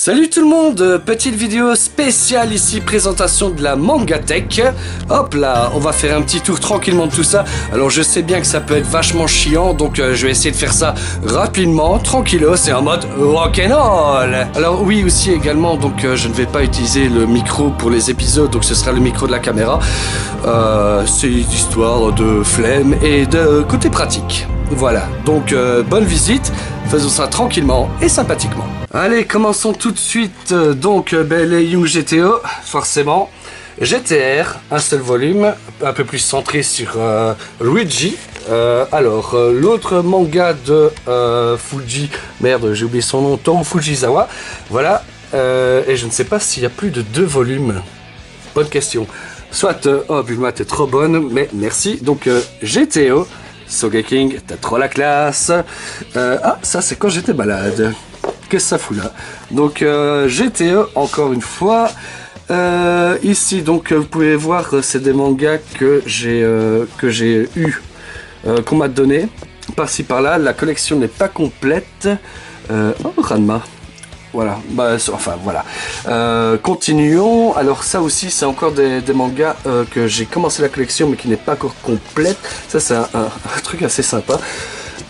Salut tout le monde, petite vidéo spéciale ici, présentation de la Mangatech. Hop là, on va faire un petit tour tranquillement de tout ça. Alors je sais bien que ça peut être vachement chiant, donc je vais essayer de faire ça rapidement, tranquillos, c'est en mode rock'n'roll. Alors oui aussi également, donc je ne vais pas utiliser le micro pour les épisodes, donc ce sera le micro de la caméra. C'est histoire de flemme et de côté pratique. Voilà, donc bonne visite, faisons ça tranquillement et sympathiquement. Allez, commençons tout de suite, les Young GTO, forcément. GTR, un seul volume, un peu plus centré sur Luigi. L'autre manga de Fuji, merde j'ai oublié son nom, Tom Fujisawa, voilà. Et je ne sais pas s'il y a plus de 2 volumes. Bonne question. Soit, oh Bulma t'es trop bonne, mais merci. Donc GTO, Sogeking, t'as trop la classe. Ça c'est quand j'étais malade. Qu'est-ce que ça fout là? Donc GTO, encore une fois. Ici, donc vous pouvez voir, c'est des mangas que j'ai eu, qu'on m'a donné. Par-ci par-là, la collection n'est pas complète. Ranma. Voilà, voilà. Continuons. Alors ça aussi, c'est encore des mangas que j'ai commencé la collection, mais qui n'est pas encore complète. Ça, c'est un truc assez sympa.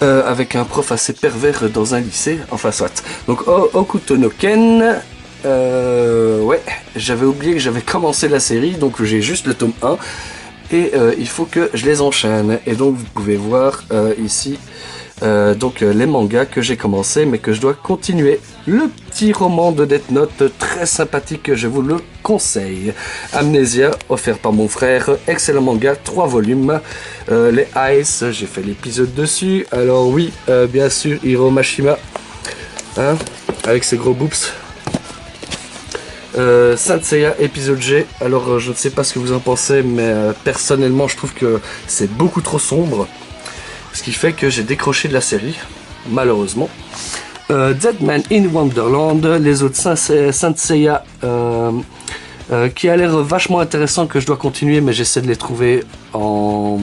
Avec un prof assez pervers dans un lycée, enfin soit. Donc Hokuto no Ken, ouais, j'avais oublié que j'avais commencé la série, donc j'ai juste le tome 1, et il faut que je les enchaîne. Et donc vous pouvez voir ici, les mangas que j'ai commencé, mais que je dois continuer. Le petit roman de Death Note, très sympathique, je vous le conseille. Amnesia, offert par mon frère, excellent manga, 3 volumes. Les Ice, j'ai fait l'épisode dessus. Alors oui, bien sûr, Hiro Mashima, hein, avec ses gros boobs. Saint Seiya, épisode G. Alors je ne sais pas ce que vous en pensez, mais personnellement je trouve que c'est beaucoup trop sombre. Ce qui fait que j'ai décroché de la série, malheureusement. Dead Man in Wonderland, les autres Saint Seiya, qui a l'air vachement intéressant, que je dois continuer, mais j'essaie de les trouver en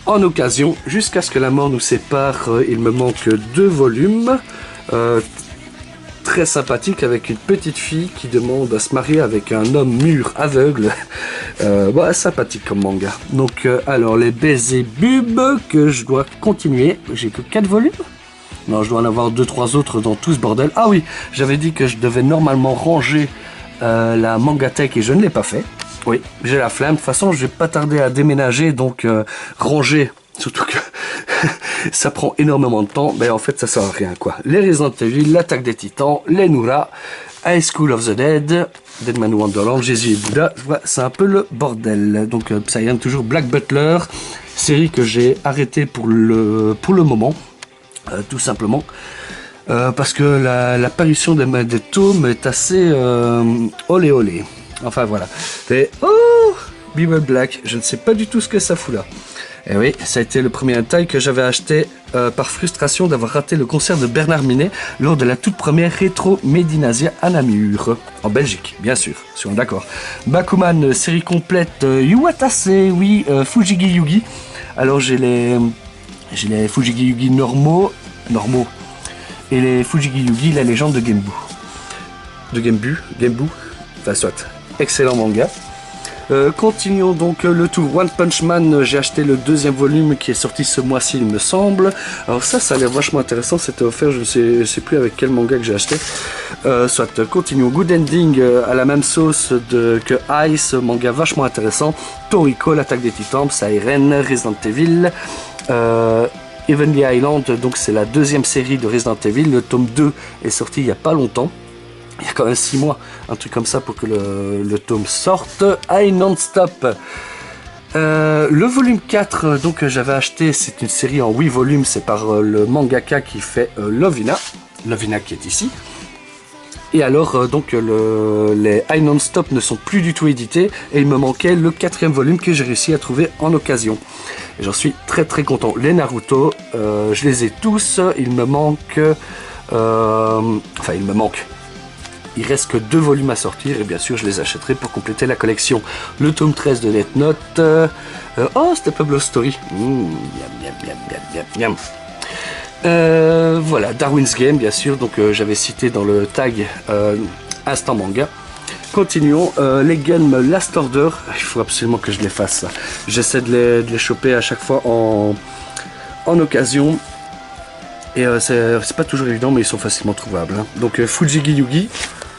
occasion, jusqu'à ce que la mort nous sépare. Il me manque 2 volumes, très sympathique, avec une petite fille qui demande à se marier avec un homme mûr aveugle. Sympathique comme manga. Donc alors les baisers bub que je dois continuer, j'ai que 4 volumes. Non, je dois en avoir 2-3 autres dans tout ce bordel. Ah oui, j'avais dit que je devais normalement ranger la Mangatech et je ne l'ai pas fait. Oui, j'ai la flemme. De toute façon, je vais pas tarder à déménager, donc ranger, surtout que ça prend énormément de temps. Mais en fait, ça sert à rien, quoi. Les Resident Evil, l'Attaque des Titans, les Nura, High School of the Dead, Dead Man Wonderland, Jésus et Bouddha. Voilà, c'est un peu le bordel. Donc, ça y est, toujours Black Butler, série que j'ai arrêtée pour le moment. Tout simplement parce que l'apparition des tomes est assez olé olé. Enfin voilà. Et oh, Bible Black, je ne sais pas du tout ce que ça fout là. Et oui, ça a été le premier hentai que j'avais acheté par frustration d'avoir raté le concert de Bernard Minet lors de la toute première Rétro Medinasia à Namur, en Belgique, bien sûr, si on est d'accord. Bakuman, série complète, Yuwatase, oui, Fujigi Yugi. Alors j'ai les Fujigi Yugi normaux, et les Fujigi Yugi, la légende de Genbu. Enfin soit, excellent manga. Continuons donc le tour One Punch Man, j'ai acheté le 2e volume qui est sorti ce mois-ci il me semble. Alors ça a l'air vachement intéressant, c'était offert, je ne sais plus avec quel manga que j'ai acheté. Continuons Good Ending à la même sauce que Ice, manga vachement intéressant. Toriko, l'Attaque des Titans, Siren, Resident Evil. Heavenly Island, donc c'est la 2e série de Resident Evil, le tome 2 est sorti il n'y a pas longtemps, il y a quand même 6 mois, un truc comme ça pour que le tome sorte. I Non-Stop, le volume 4 donc j'avais acheté, c'est une série en 8 volumes, c'est par le mangaka qui fait Lovina qui est ici. Et alors les I Non-Stop ne sont plus du tout édités et il me manquait le 4e volume que j'ai réussi à trouver en occasion. Et j'en suis très très content. Les Naruto, je les ai tous, il me manque... Il reste que 2 volumes à sortir et bien sûr je les achèterai pour compléter la collection. Le tome 13 de Death Note. Step Up Love Story. Miam. Voilà, Darwin's Game, bien sûr, donc j'avais cité dans le tag Instant Manga. Continuons, les games Last Order, il faut absolument que je les fasse. J'essaie de les choper à chaque fois en occasion. Et c'est pas toujours évident, mais ils sont facilement trouvables. Hein. Donc Fujigi Yugi,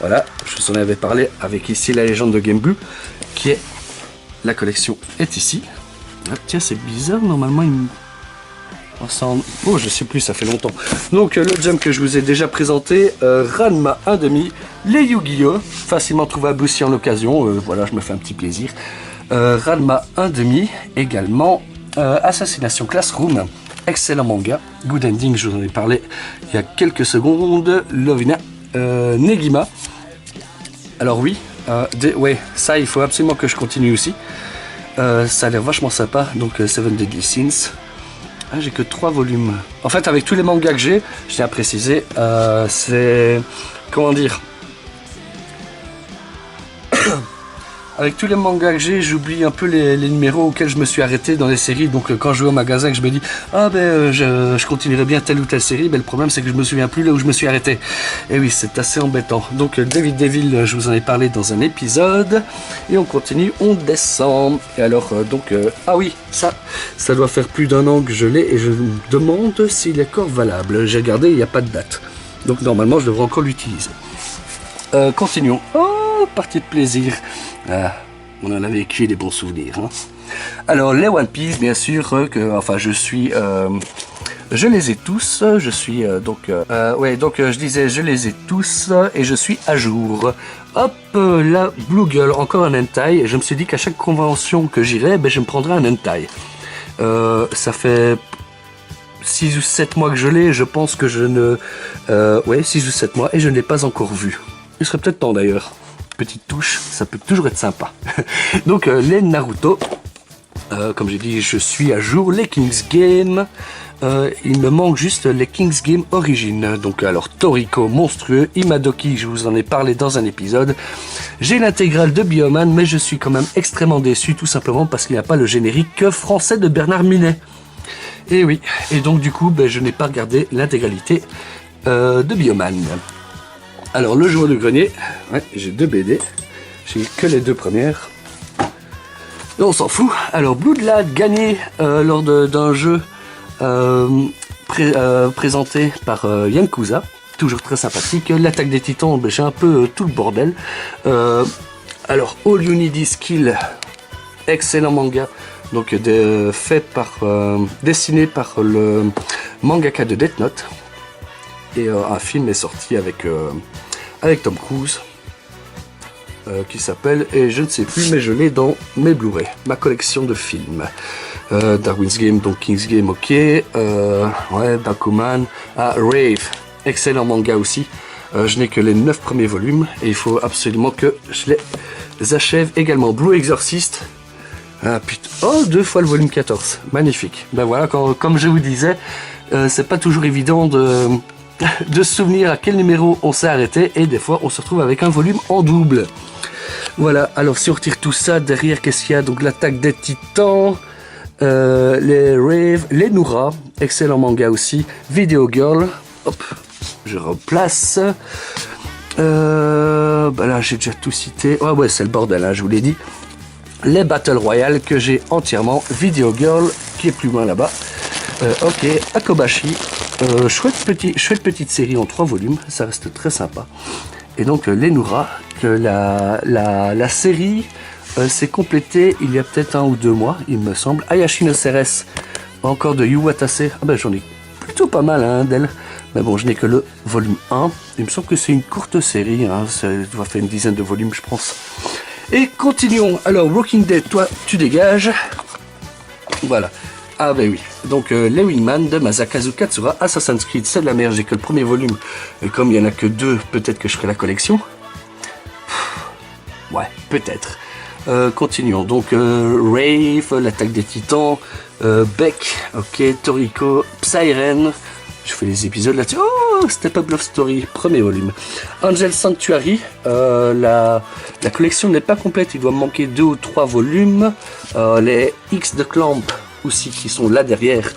voilà, je vous en avais parlé avec ici la légende de Game Blue, qui est la collection est ici. Ah, tiens, c'est bizarre, normalement il me... Oh, je sais plus, ça fait longtemps. Donc le jump que je vous ai déjà présenté, Ranma 1/2, les Yu-Gi-Oh! Facilement trouvable aussi en occasion, voilà, je me fais un petit plaisir. Ranma 1/2, également Assassination Classroom, excellent manga, good ending, je vous en ai parlé il y a quelques secondes. Lovina, Negima. Alors oui, ouais, ça il faut absolument que je continue aussi. Ça a l'air vachement sympa, donc Seven Deadly Sins. Ah, j'ai que 3 volumes. En fait, avec tous les mangas que j'ai, je tiens à préciser, c'est... Comment dire? Avec tous les mangas que j'ai, j'oublie un peu les numéros auxquels je me suis arrêté dans les séries. Donc quand je vais au magasin, que je me dis ah ben je continuerai bien telle ou telle série, ben le problème c'est que je me souviens plus là où je me suis arrêté. Et oui, c'est assez embêtant. Donc David Devil, je vous en ai parlé dans un épisode. Et on continue, on descend. Et alors ah oui, ça doit faire plus d'1 an que je l'ai et je me demande s'il est encore valable. J'ai regardé, il n'y a pas de date. Donc normalement je devrais encore l'utiliser. Continuons. Oh, partie de plaisir. Ah, on en a vécu des bons souvenirs. Hein. Alors les One Piece, bien sûr, je les ai tous. Je suis je disais, je les ai tous et je suis à jour. Hop, la Blue Girl, encore un hentai. Et je me suis dit qu'à chaque convention que j'irais, je me prendrais un hentai. Ça fait 6 ou 7 mois que je l'ai. Je pense que je ne... 6 ou 7 mois et je ne l'ai pas encore vu. Il serait peut-être temps d'ailleurs. Petite touche, ça peut toujours être sympa. Donc les Naruto, comme j'ai dit, je suis à jour. Les King's Game, il me manque juste les King's Game Origin. Donc alors Toriko, monstrueux, Imadoki, je vous en ai parlé dans un épisode. J'ai l'intégrale de Bioman, mais je suis quand même extrêmement déçu, tout simplement parce qu'il n'y a pas le générique français de Bernard Minet. Et oui, et donc du coup, je n'ai pas regardé l'intégralité de Bioman. Alors le joueur de grenier, ouais, j'ai 2 BD, j'ai que les 2 premières. Et on s'en fout. Alors Bloodlad gagné lors d'un jeu présenté par Yankuza, toujours très sympathique. L'attaque des titans, j'ai un peu tout le bordel. Alors All You Need Is Kill, excellent manga, donc dessiné par le mangaka de Death Note. Et un film est sorti avec Tom Cruise qui s'appelle, et je ne sais plus, mais je l'ai dans mes Blu-ray, ma collection de films. Darwin's Game, donc King's Game, ok. Bakuman, Rave, excellent manga aussi. Je n'ai que les 9 premiers volumes et il faut absolument que je les achève également. Blue Exorcist, ah putain, oh, 2 fois le volume 14, magnifique. Ben voilà, comme je vous disais, c'est pas toujours évident de se souvenir à quel numéro on s'est arrêté, et des fois on se retrouve avec un volume en double. Voilà, alors si on retire tout ça, derrière qu'est-ce qu'il y a? Donc l'attaque des titans, les Rave, les Noura, excellent manga aussi, Video Girl, hop, je replace. Là j'ai déjà tout cité, ouais c'est le bordel, hein, je vous l'ai dit. Les Battle Royale que j'ai entièrement, Video Girl qui est plus loin là-bas. Ok, Akobashi, chouette petite série en 3 volumes, ça reste très sympa. Et donc les Noura, que la série s'est complétée il y a peut-être 1 ou 2 mois, il me semble. Ayashi no Ceres, encore de Yu Watase, j'en ai plutôt pas mal hein, d'elle, mais bon, je n'ai que le volume 1. Il me semble que c'est une courte série, hein, ça doit faire une dizaine de volumes je pense. Et continuons, alors Walking Dead, toi tu dégages, voilà. Ah oui, donc les Wingman de Masakazu Katsura, Assassin's Creed, c'est de la merde, j'ai que le premier volume, et comme il n'y en a que 2, peut-être que je ferai la collection. Ouais, peut-être. Continuons, donc Rave, l'attaque des titans, Beck, ok, Toriko, Psyren, je fais les épisodes là-dessus, oh, Step Up Love Story, premier volume. Angel Sanctuary, la collection n'est pas complète, il doit me manquer 2 ou 3 volumes. Les X de Clamp, aussi qui sont là derrière,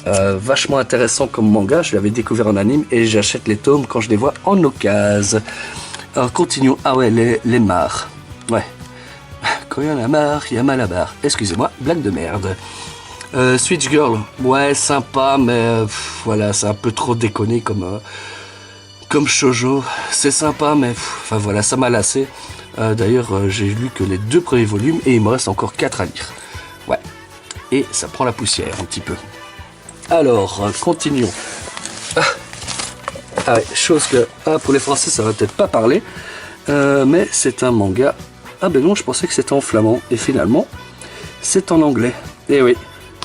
Vachement intéressant comme manga, je l'avais découvert en anime et j'achète les tomes quand je les vois en occasion. Alors continuons, ah ouais, les mares. Ouais, quand il y en a marre, il y a mal à barre. Excusez-moi, blague de merde. Switch Girl, ouais, sympa, mais voilà, c'est un peu trop déconné comme shoujo. C'est sympa, mais enfin voilà, ça m'a lassé. D'ailleurs, j'ai lu que les 2 premiers volumes et il me reste encore 4 à lire. Ouais, et ça prend la poussière un petit peu. Alors, continuons. Ah ouais, chose que pour les Français, ça va peut-être pas parler, mais c'est un manga. Ah ben non, je pensais que c'était en flamand, et finalement, c'est en anglais. Et oui,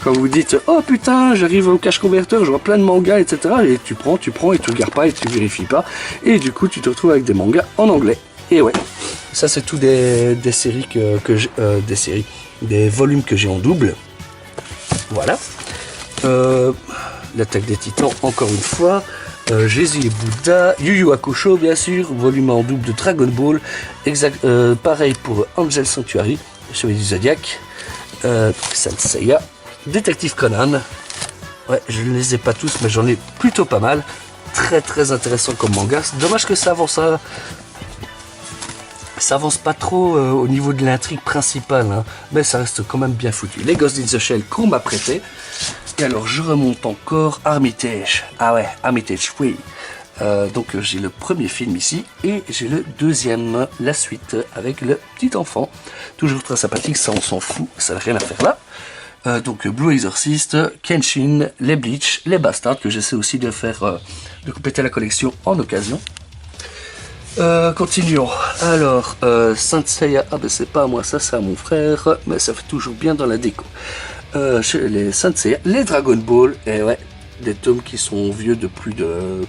quand vous dites « Oh putain, j'arrive au cache converteur, je vois plein de mangas, etc. » Et tu prends, et tu regardes pas, et tu vérifies pas. Et du coup, tu te retrouves avec des mangas en anglais. Et ouais, ça c'est tout des séries des volumes que j'ai en double. Voilà. L'attaque des titans, encore une fois. Jésus et Bouddha, Yu Yu Hakusho bien sûr, volume en double de Dragon Ball, pareil pour Angel Sanctuary, Chevalier du Zodiac, Saint Seiya, Détective Conan, ouais je ne les ai pas tous mais j'en ai plutôt pas mal, très très intéressant comme manga, c'est dommage que ça avance pas trop au niveau de l'intrigue principale, hein, mais ça reste quand même bien foutu. Les Ghost in the Shell qu'on m'a prêté. Et alors je remonte encore Armitage. Ah ouais, Armitage, oui. Donc j'ai le premier film ici et j'ai le deuxième, la suite avec le petit enfant. Toujours très sympathique, ça on s'en fout, ça n'a rien à faire là. Donc Blue Exorcist, Kenshin, les Bleach, les Bastards que j'essaie aussi de faire, de compléter la collection en occasion. Continuons. Alors, Saint Seiya, ah ben c'est pas à moi, ça c'est à mon frère, mais ça fait toujours bien dans la déco. Chez les Saint Seiya, les Dragon Ball, et ouais, des tomes qui sont vieux de plus de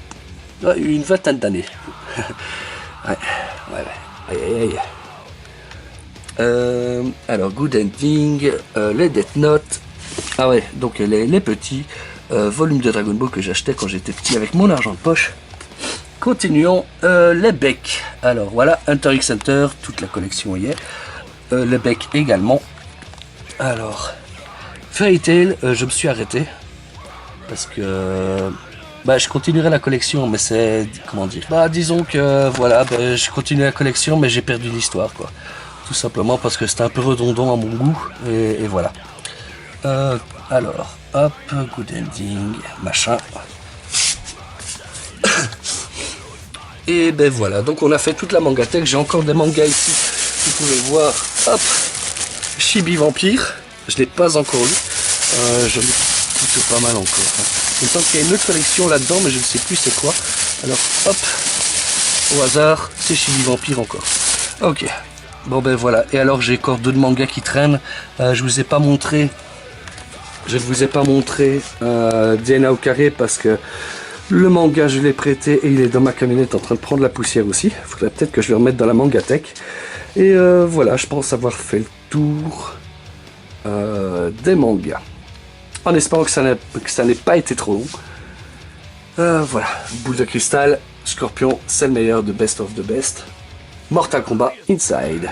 une vingtaine d'années. Ouais. Aïe. Alors, Good Ending, les Death Note, ah ouais, donc les petits volumes de Dragon Ball que j'achetais quand j'étais petit avec mon argent de poche. Continuons, les becs. Alors voilà, Hunter x Hunter, toute la collection y est. Les becs également. Alors, Fairy Tail, je me suis arrêté. Parce que je continuerai la collection, mais c'est, comment dire, disons que voilà, je continue la collection, mais j'ai perdu l'histoire, quoi. Tout simplement parce que c'était un peu redondant à mon goût, et voilà. Alors, hop, Good Ending, machin. Et ben voilà, donc on a fait toute la mangatech. J'ai encore des mangas ici, vous pouvez voir. Hop, Chibi Vampire, je l'ai pas encore lu. J'en ai plutôt pas mal encore. Il me semble qu'il y a une autre collection là-dedans, mais je ne sais plus c'est quoi. Alors hop, au hasard, c'est Chibi Vampire encore. Ok, bon ben voilà. Et alors j'ai encore 2 mangas qui traînent. Je vous ai pas montré. Je ne vous ai pas montré Diana au carré parce que le manga, je l'ai prêté et il est dans ma camionnette en train de prendre la poussière aussi. Il faudrait peut-être que je le remette dans la mangatech. Et voilà, je pense avoir fait le tour des mangas. En espérant que ça n'ait pas été trop long. Voilà, Boule de Cristal, Scorpion, c'est le meilleur de Best of the Best. Mortal Kombat Inside.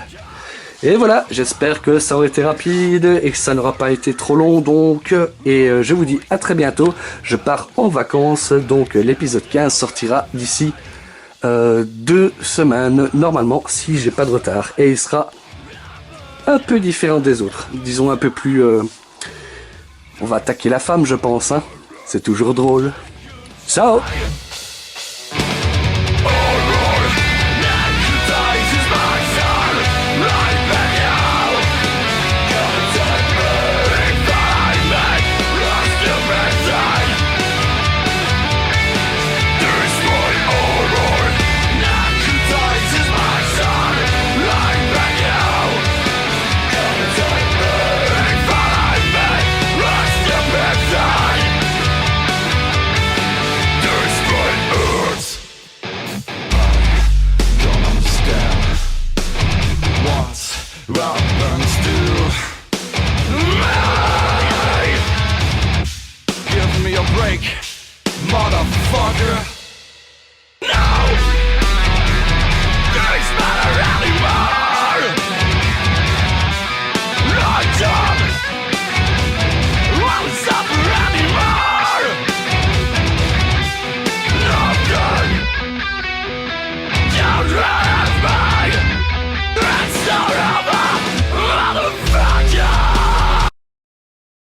Et voilà, j'espère que ça aurait été rapide et que ça n'aura pas été trop long donc. Et je vous dis à très bientôt. Je pars en vacances, donc l'épisode 15 sortira d'ici 2 semaines, normalement, si j'ai pas de retard. Et il sera un peu différent des autres. Disons un peu plus... On va attaquer la femme, je pense. Hein. C'est toujours drôle. Ciao! Well